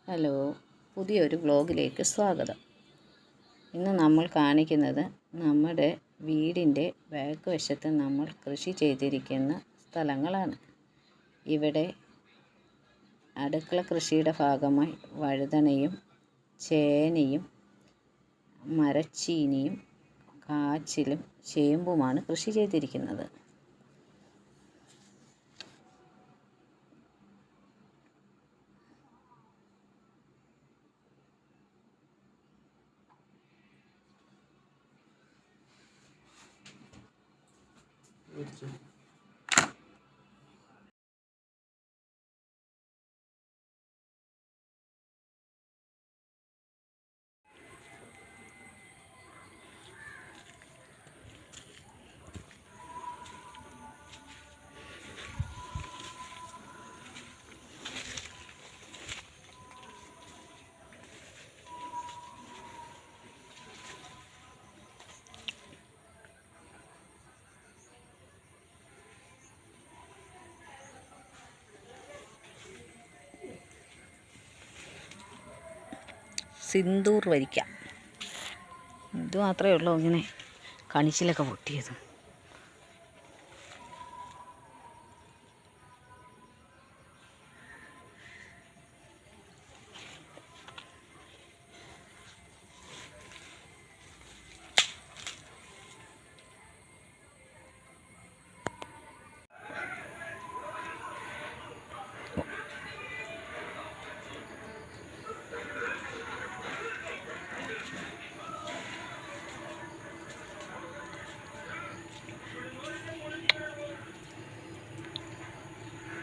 Hello, പുതിയൊരു വ്ലോഗിലേക്ക് സ്വാഗതം. ഇന്ന് നമ്മൾ കാണിക്കുന്നത് നമ്മുടെ വീടിൻ്റെ ബാക്ക് വശത്ത് നമ്മൾ കൃഷി ചെയ്തിരിക്കുന്ന സ്ഥലങ്ങളാണ്. ഇവിടെ അടുക്കള കൃഷിയുടെ ഭാഗമായി വഴുതനയും ചേനയും മരച്ചീനിയും കാച്ചിലും ചേമ്പുമാണ് കൃഷി ചെയ്തിരിക്കുന്നത്. സിന്ദൂർ വരിക്ക, ഇത് മാത്രമേ ഉള്ളൂ ഇങ്ങനെ കണിച്ചിലൊക്കെ പൊട്ടിയത്.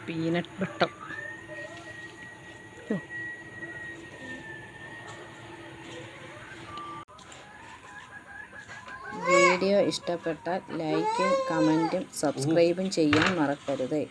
Peanut butter. വീഡിയോ ഇഷ്ടപ്പെട്ടാൽ ലൈക്കും കമൻറ്റും സബ്സ്ക്രൈബും ചെയ്യാൻ മറക്കരുത്.